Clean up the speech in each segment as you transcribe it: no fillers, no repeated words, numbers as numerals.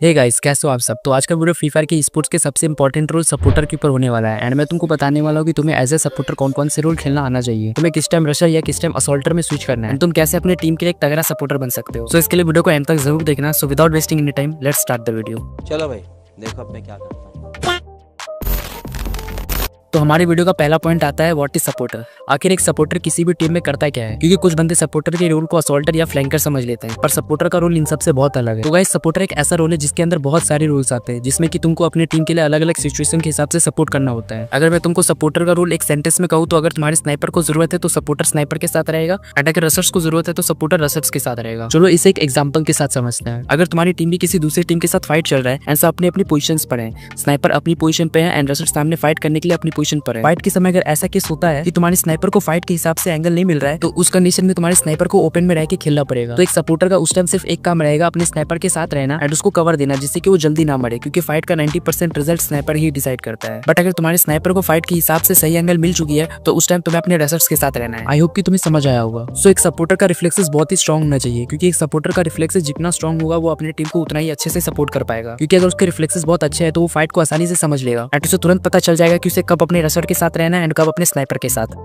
Hey guys, कैसे हो आप सब। तो आज का वीडियो फ्री फायर के स्पोर्ट्स के सबसे इंपॉर्टेंट रोल सपोर्टर के ऊपर होने वाला है। एंड मैं तुमको बताने वाला हूँ कि तुम्हें एज ए सपोर्टर कौन कौन से रोल खेलना आना चाहिए, तुम्हें किस टाइम रशर या किस टाइम असॉल्टर में स्विच करना है, एंड तुम कैसे अपने टीम के लिए एक तगड़ा सपोर्टर बन सकते हो। सो इसके लिए वीडियो को एंड तक जरूर देखना। So without wasting any time let's start the video. चलो भाई, देखो अब मैं क्या करता हूँ। तो हमारे वीडियो का पहला पॉइंट आता है व्हाट इज सपोर्टर। आखिर एक सपोर्टर किसी भी टीम में करता क्या है, क्योंकि कुछ बंदे सपोर्टर के रोल को असॉल्टर या फ्लैंकर समझ लेते हैं, पर सपोर्टर का रोल इन सबसे बहुत अलग है। तो गाइस, सपोर्टर एक ऐसा रोल है जिसके अंदर बहुत सारे रोल्स आते हैं, जिसमें कि तुमको अपनी टीम के लिए अलग अलग सिचुएशन के हिसाब से सपोर्ट करना होता है। अगर मैं तुमको सपोर्टर का रोल एक सेंटेंस में कहूँ तो अगर तुम्हारे स्नाइपर को जरूरत है तो सपोर्टर स्नाइपर के साथ रहेगा, एंड अगर रसर्स को जरूरत है तो सपोर्टर रसर्स के साथ रहेगा। चलो इसे एक एग्जाम्पल के साथ समझते हैं। अगर तुम्हारी टीम भी किसी दूसरी टीम के साथ फाइट चल रहा है एंड सब अपनी अपनी पोजीशंस पर है, स्नाइपर अपनी पोजीशन पे है एंड रसर्स सामने फाइट करने के लिए अपनी पोजीशन पर है। फाइट के समय अगर ऐसा केस होता है कि तुम्हारे स्नाइपर को फाइट के हिसाब से एंगल नहीं मिल रहा है, तो उस कंडीशन में तुम्हारे स्नाइपर को ओपन में रह के खेलना पड़ेगा। तो एक सपोर्टर का उस टाइम सिर्फ एक काम रहेगा, अपने स्नाइपर के साथ रहना एंड उसको कवर देना, जिससे कि वो जल्दी ना मरे, क्योंकि फाइट का 90% रिजल्ट स्नाइपर ही डिसाइड करता है। बट अगर तुम्हारे स्नाइपर को फाइट के हिसाब से सही एंगल मिल चुकी है तो उस टाइम तुम्हें अपने रसर्स के साथ रहना है। आई होप कि तुम्हें समझ आया होगा। सो एक सपोर्टर का रिफ्लेक्सेस बहुत ही स्ट्रॉन्ग होना चाहिए, क्योंकि एक सपोर्टर का रिफ्लेक्सेस जितना स्ट्रॉन्ग होगा वो अपनी टीम को उतना ही अच्छे से सपोर्ट कर पाएगा। क्योंकि अगर उसके रिफ्लेक्सेस बहुत अच्छे हैं तो वो फाइट को आसानी से समझ लेगा एंड उसे तुरंत पता चल जाएगा कि उसे कब अपने रसर के साथ रहना है एंड कब अपने स्नाइपर के साथ।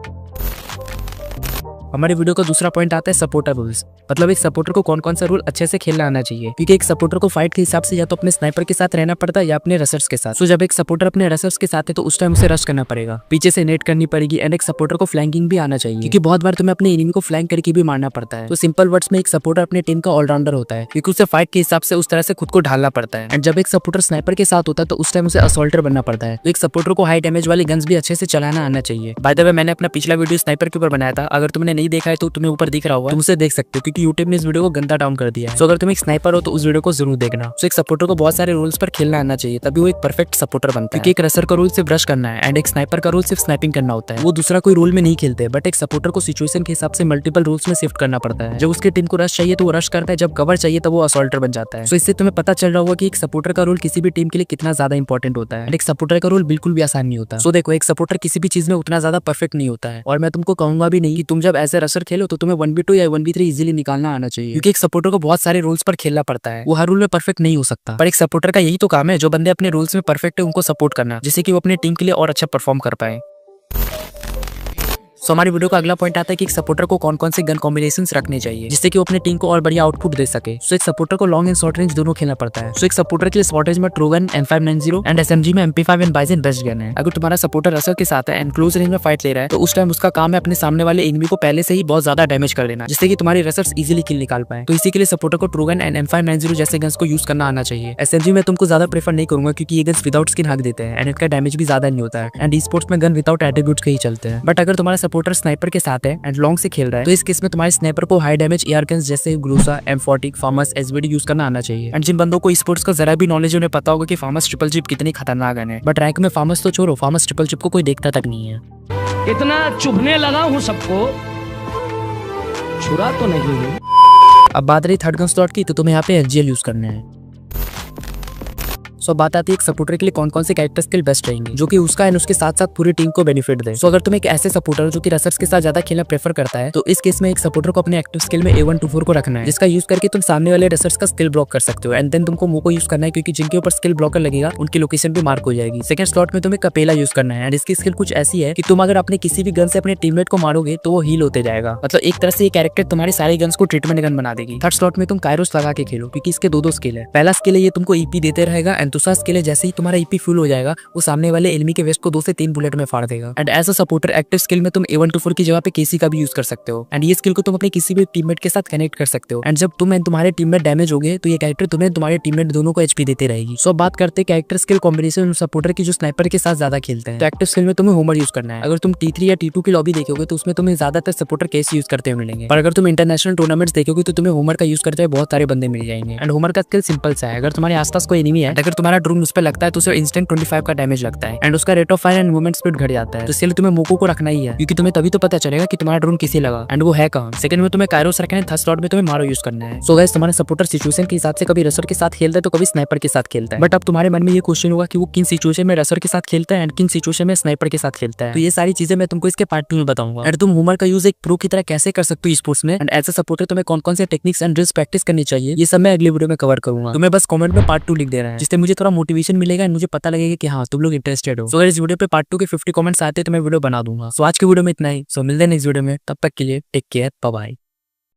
हमारे वीडियो का दूसरा पॉइंट आता है सपोर्टर रूल्स। मतलब एक सपोर्टर को कौन कौन सा रूल अच्छे से खेलना आना चाहिए, क्योंकि एक सपोर्टर को फाइट के हिसाब से या तो अपने स्नाइपर के साथ रहना पड़ता है या अपने रसर्स के साथ। तो जब एक सपोर्टर अपने रसर्स के साथ है तो उस टाइम उसे रश करना पड़ेगा, पीछे से नेट करनी पड़ेगी, एंड एक सपोर्टर को फ्लैंकिंग भी आना चाहिए, क्योंकि बहुत बार तुम्हें अपने एनिमी को फ्लैंक करके भी मारना पड़ता है। तो सिंपल वर्ड्स में एक सपोर्टर अपने टीम का ऑलराउंडर होता है, क्योंकि उसे फाइट के हिसाब से उस तरह से खुद को ढालना पड़ता है। एंड जब एक सपोर्टर स्नाइपर के साथ होता है तो उस टाइम उसे असॉल्टर बनना पड़ता है। तो एक सपोर्टर को हाई डैमेज वाली गन्स भी अच्छे से चलाना आना चाहिए। बाय द वे, मैंने अपना पिछला वीडियो स्नाइपर के ऊपर बनाया था, अगर तुमने नहीं देखा है तो तुम्हें ऊपर दिख रहा होगा, तुम उसे देख सकते हो, क्योंकि यूट्यूब ने इस वीडियो को गंदा डाउन कर दिया है। सो अगर तुम एक स्नाइपर हो तो उस वीडियो को जरूर देखना। सो एक सपोर्टर को बहुत सारे रूल्स पर खेलना आना चाहिए, तभी वो एक परफेक्ट सपोर्टर बनता है। क्योंकि एक रसर का रूल सिर्फ रश करना है एंड एक स्नाइपर का रूल सिर्फ स्नाइपिंग करना होता है। वो दूसरा कोई रोल में नहीं खेलते, बट एक सपोर्टर को सिचुएशन के हिसाब से मल्टीपल रूल्स में शिफ्ट करना पड़ता है। जब उसके टीम को रश चाहिए तो वो रश करता है, जब कवर चाहिए तो वो असॉल्टर बन जाता है। सो इससे तुम्हें पता चल रहा होगा कि एक सपोर्टर का रोल किसी भी टीम के लिए कितना ज्यादा इंपॉर्टेंट होता है। एक सपोर्टर का रोल बिल्कुल भी आसान नहीं होता। सो देखो, एक सपोर्टर किसी भी चीज में उतना ज्यादा परफेक्ट नहीं होता है, और मैं तुमको कहूंगा भी नहीं कि तुम जब ऐसे रसर खेलो तो तुम्हें 1v2 या 1v3 इजीली निकालना आना चाहिए, क्योंकि एक सपोर्टर को बहुत सारे रूल्स पर खेलना पड़ता है। वो हर रूल में परफेक्ट नहीं हो सकता, पर एक सपोर्टर का यही तो काम है, जो बंदे अपने रूल्स में परफेक्ट है उनको सपोर्ट करना, जिससे कि वो अपनी टीम के लिए और अच्छा परफॉर्म कर पाए। सो हमारी वीडियो का अगला पॉइंट आता है कि एक सपोर्टर को कौन कौन से गन कॉम्बिनेशंस रखने चाहिए, जिससे कि वो अपनी टीम को और बढ़िया आउटपुट दे सके। सो एक सपोर्टर को लॉन्ग एंड शॉर्ट रेंज दोनों खेलना पड़ता है। सो एक सपोर्टर के लिए शॉर्ट रेंज में true gun M590 and SMG में MP5 एंड बाइजन बेस्ट गन है। अगर तुम्हारा सपोर्टर रसर के साथ है एंड क्लोज रेंज में फाइट ले रहा है तो उस टाइम उसका काम है अपने सामने वाले एनिमी को पहले से ही बहुत ज्यादा डैमेज कर देना, जिससे कि तुम्हारी रसर्स इजीली किल निकाल पाए। तो इसी के लिए सपोर्टर को ट्रू गन एंड M590 जैसे गन्स को यूज करना आना चाहिए। SMG में तुमको ज्यादा प्रेफर नहीं करूंगा, क्योंकि ये गन्स विदाउट स्किन हक देते हैं एंड इनका डैमेज भी ज्यादा नहीं होता है, एंड स्पोर्ट्स में गन विदाउट एट्रीब्यूट्स के ही चलते हैं। बट अगर तुम्हारा सपोर्टर स्नाइपर के साथ है एंड लॉन्ग से खेल रहा है तो इस केस में तुम्हारे स्नाइपर को हाई डैमेज एआर गन्स जैसे ग्लूसा, M40, फार्मस, SVD यूज करना आना चाहिए। एंड जिन बंदों को स्पोर्ट्स का जरा भी नॉलेज उन्हें पता होगा कि फार्मस ट्रिपल चिप कितनी खतरनाक गन है, बट रैंक में फार्मस तो छोड़ो, फार्मस ट्रिपल चिप को कोई देखता तक नहीं है। इतना चुभने लगा हूँ सबको, छुरा तो नहीं हूँ। अब बात रही थर्ड गन स्लॉट की, तो तुम्हें यहाँ पे SGL यूज करना है। सो बात आती है एक सपोर्टर के लिए कौन कौन से कैरेक्टर स्किल बेस्ट रहेंगे, जो कि उसका एंड उसके साथ साथ पूरी टीम को बेनिफिट दे। सो अगर तुम एक ऐसे सपोर्टर जो कि रसर्स के साथ ज्यादा खेलना प्रेफर करता है, तो इस केस में एक सपोर्टर को अपने एक्टिव स्किल में A124 को रखना है, जिसका यूज करके तुम सामने वाले रसर्स का स्किल ब्लॉक कर सकते हो। एंड देन तुमको मूव को यूज करना है, क्योंकि जिनके ऊपर स्किल ब्लॉकर लगेगा उनकी लोकेशन भी मार्क हो जाएगी। सेकंड स्लॉट में तुम्हें कपेला यूज करना है, एंड इसकी स्किल कुछ ऐसी है कि तुम अगर अपने किसी भी गन से अपने टीममेट को मारोगे तो वो हील होते जाएगा। मतलब एक तरह से ये कैरेक्टर तुम्हारी सारी गन्स को ट्रीटमेंट गन बना देगी। थर्ड स्लॉट में तुम कायरोस लगा के खेलो, क्योंकि इसके दो स्किल है। पहला स्किल है ये तुमको EP देते रहेगा, एंड दूसरा स्किल है जैसे तुम्हारा EP फुल हो जाएगा वो सामने वाले एनिमी के वेस्ट को 2 से 3 बुलेट में फाड़ देगा। And as a supporter active skill में तुम A124 की जगह पे KC का भी यूज कर सकते हो, एंड ये स्किल को तुम अपने किसी भी टीममेट के साथ कनेक्ट कर सकते हो। एंड जब तुम एंड तुम्हारे टीममेट डैमेज होगे तो ये कैरेक्टर तुम्हें तुम्हारे टीममेट दोनों को HP देते रहेगी। सो बात करते हैं कैरेक्टर स्किल कॉम्बिनेशन सपोर्टर की जो स्नाइपर के साथ ज्यादा खेलते हैं। तो एक्टिव स्किल में तुम्हें होमर यूज करना है। अगर तुम T3 या T2 की लॉबी देखोगे तो उसमें तुम्हें ज्यादातर सपोर्टर KC यूज करते हुए मिलेंगे, पर अगर तुम इंटरनेशनल टूर्नामेंट्स देखोगे तो तुम्हें होमर का यूज करते हुए बहुत सारे बंदे मिल जाएंगे। एंड होमर का स्किल सिंपल सा है, अगर तुम्हारे आसपास कोई एनिमी है, अगर तुम्हारा ड्रोन उस पर लगता है तो उसे इंस्टेंट 25 का डैमेज लगता है एंड उसका rate of fire and movement speed घट जाता है। तो इसलिए तुम्हें मोको को रखना ही है, क्योंकि तुम्हें तभी तो पता चलेगा कि तुम्हारा ड्रोन किसे लगा एंड वो है कहाँ। सेकंड में तुम्हें कायरोस रखना है, थर्ड स्लॉट में तुम्हें मारो यूज करना है। सो गाइस, तुम्हारे सपोर्टर सिचुएशन के हिसाब से कभी रसर के साथ खेलता है तो कभी स्नाइपर के साथ खेलता है। बट अब तुम्हारे मन में ये क्वेश्चन होगा कि वो किन सिचुएशन में रसर के साथ खेलता है एंड किन सिचुएशन में स्नाइपर के साथ खेलता है। तो ये सारी चीजें मैं तुमको इसके पार्ट 2 में बताऊंगा। एंड तुम ह्यूमर का यूज एक प्रो की तरह कैसे कर सकते हो स्पोर्ट्स में एंड एज अ सपोर्टर तुम्हें कौन कौन से टेक्निक्स एंड ड्रिल्स प्रैक्टिस करनी चाहिए, ये सब मैं अगली वीडियो में कवर करूंगा। तुम्हें बस कमेंट में पार्ट 2 लिख देना है, जिससे मुझे थोड़ा मोटिवेशन मिलेगा एंड मुझे पता लगेगा कि हाँ तुम लोग इंटरेस्टेड हो। सो अगर इस वीडियो पे पार्ट 2 के 50 कमेंट्स आते हैं तो मैं वीडियो बना दूंगा। सो आज की वीडियो में इतना ही। सो मिलते हैं नेक्स्ट वीडियो में, तब तक के लिए टेक केयर, बाय बाय।